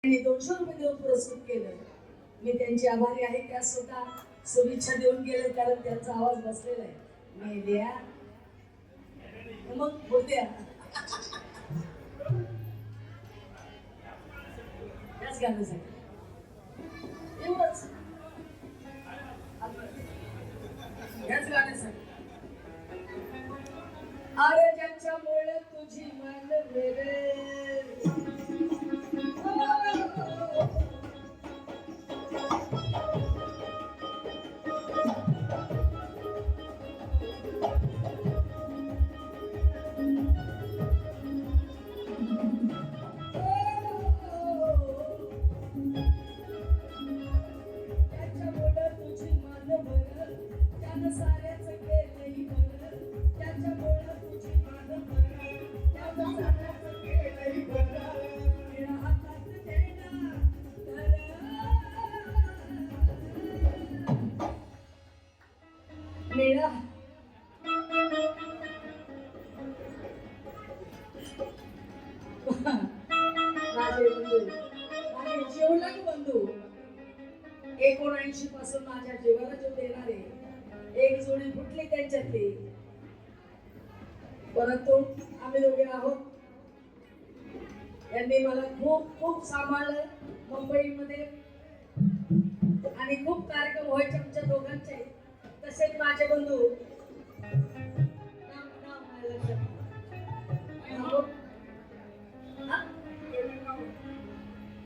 200 रुपये देऊन पुरस्कृत केलं. मी त्यांची आभारी आहे. त्या स्वतः शुभेच्छा देऊन गेले कारण त्यांचा आवाज बसलेला आहे. मेल्या मग होत्या त्याच गाण्यासाठी एवढंच याच गाण्यासाठी अरे ज्यांच्यामुळे तुझी मान रे मेळा माझे बंधू माझे जीवलग बंधू 79 पासून माझ्या जीवाला जो देणारे एक जोडी फुटली त्यांच्यातली. परंतु आम्ही दोघे आहोत. यांनी मला खूप खूप सांभाळलं मुंबईमध्ये आणि खूप कार्यक्रम व्हायचे आमच्या दोघांचे. तसेच माझे बंधू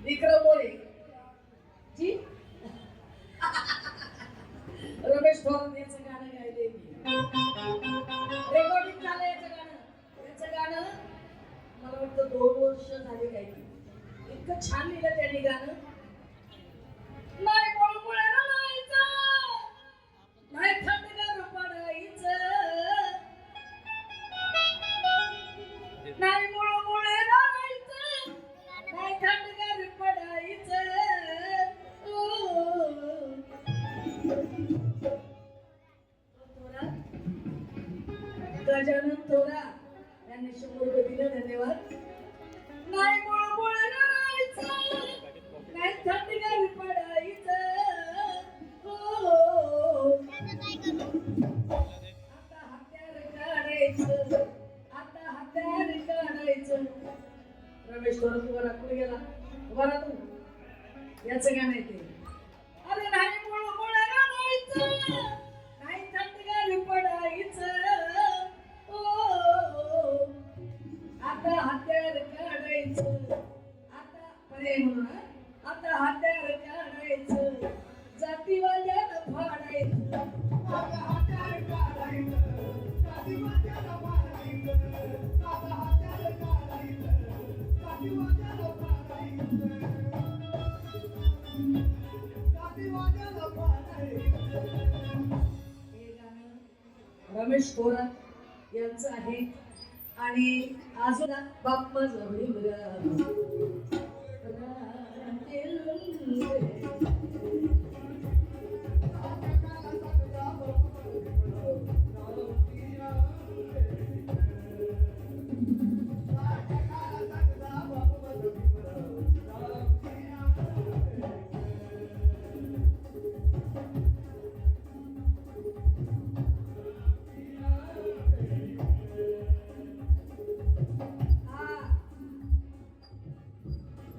विक्रम मोरे जी रमेश थोरात याचं गाणं गायले मी. रेकॉर्डिंग झालं याचं गाणं मला वाटतं 2 वर्ष झाले गायली. इतकं छान लिहिलं त्यांनी गाणं. नाही मुळमुळे रडायचं नाही थंडगार पडायचं नाही मुळमुळे रडायचं नाही थंडगार पडायचं. गजानन थोरा यांनी 100 रुपये दिले. धन्यवाद. नाही मुळमुळे रडायचं नाही थंडगार पडायचं. आता हत्यार काढायचं. रमेश थोरात उभा कुठे गेला? उभा राहा तू. याचं गाणं आहे ते. अरे नाही मुळमुळे रडायचं नाही थंडगार पडायचं. आता हत्यार काढायचं. आता पर्याय म्हणून आता हत्यार काढायचं. जातीवाद्याला फाडायचं. आता हत्यार काढायचं. जातीवाद्याला फाडायचं. आता हत्यार काढायचं. जातीवाद्याला फाडायचं. जातीवाद्याला फाडायचं. हे गाणं रमेश थोरात यांचं आहे. आणि अजून बाप माझं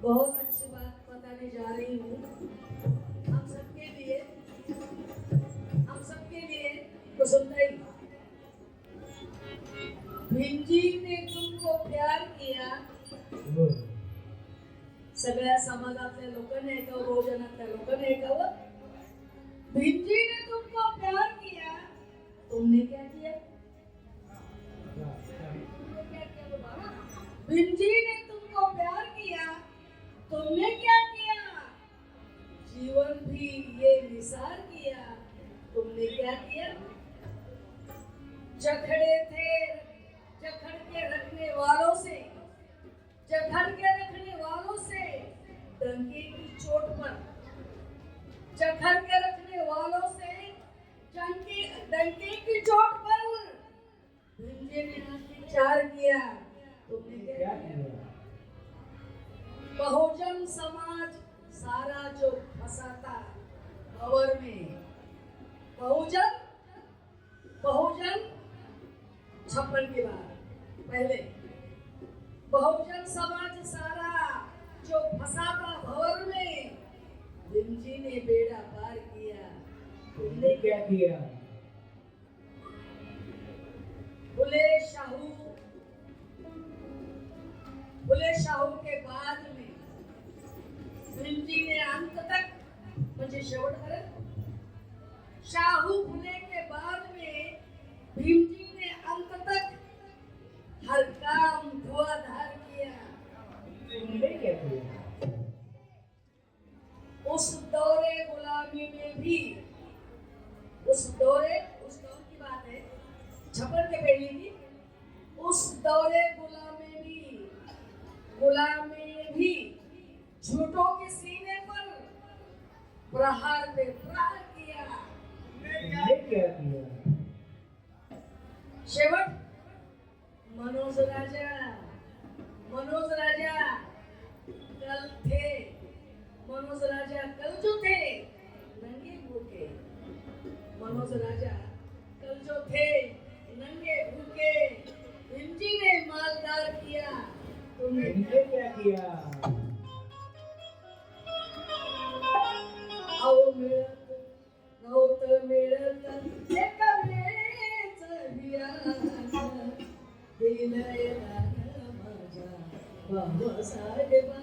बहुत अच्छी बात बताने जा रही हूँ हम सबके लिए कुसुमताई. भिंजी ने तुमको प्यार किया. सगळ्या समाजातल्या लोकांनी ऐकावं, बहुजनातल्या लोकांनी ऐकावं. भिंजी ने तुमको प्यार किया. तुमने क्या किया? भिंजी ने तुमको प्यार किया. तुमने क्या किया? जीवन भी ये निसार किया. तुमने क्या किया? जखड़े थे जखड़ के रखने वालों से डंके की चोट पर जखड़ के रखने वालों से डंके की चोट पर भिंजे ने अत्याचार किया. तुमने क्या किया? बहुजन समाज सारा जो फसाता भंवर में, बहुजन बहुजन 56 के बाद पहले बहुजन समाज सारा जो फसाता भंवर में, भीमजी ने बेड़ा पार किया, तुमने क्या किया? फुले शाहू के बाद में भीमजी ने अंत तक म्हणजे शेवट पर्यंत, शाहू फुले के बाद में भीमजी ने अंत तक हर काम धुआंधार किया। तुमने क्या किया? उस दौरे गुलामी में भी, उस दौर की बात है 56 के पहले की, उस दौरे गुलामी भी झूठों के सीने पर प्रहार पे प्रहार किया। तुमने क्या किया? शेवट मनोज राजा कल जो थे नंगे भूखे, मनोज राजा कल जो थे नंगे भूखे, भीमजी ने मालदार किया, तुमने क्या किया? अहो मिळत नव्हतं मिळत एका वेळेच भियान, दिलंय दान माझ्या बाबासाहेबा।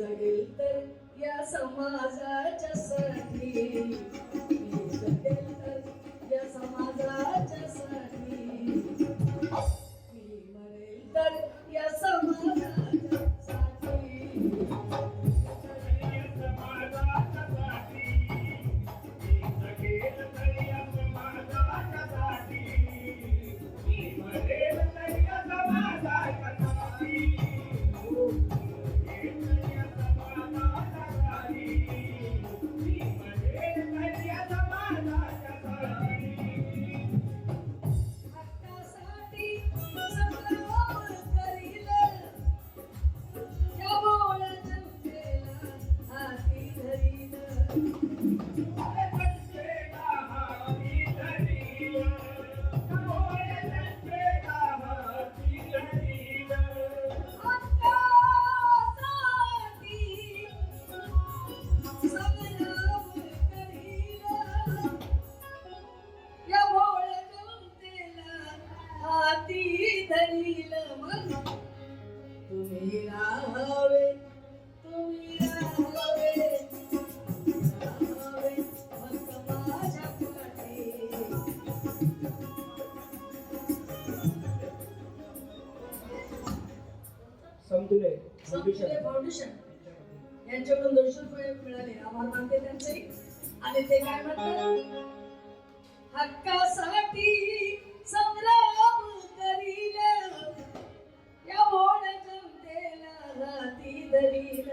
जगेल तर या समाजाच्या साठी मी जगेल तर या समाजाच्या साठी मी मरेल तर या समाजाच्या साठी हक्कासाठी संग्राम करील या बोल जनतेला हाती धरील हक्कासाठी संग्राम करील या भोळ जनतेला हाती धरील मग तुम्ही राहावे फक्त माझ्या पाठी समतुले समतुल्य फाउंडेशन यांच्याकडून 200 रुपये मिळाले आभार मानते त्यांचे आणि ते काय म्हणतात हक्कासाठी संग्राम करील या भोळ जनतेला हाती धरील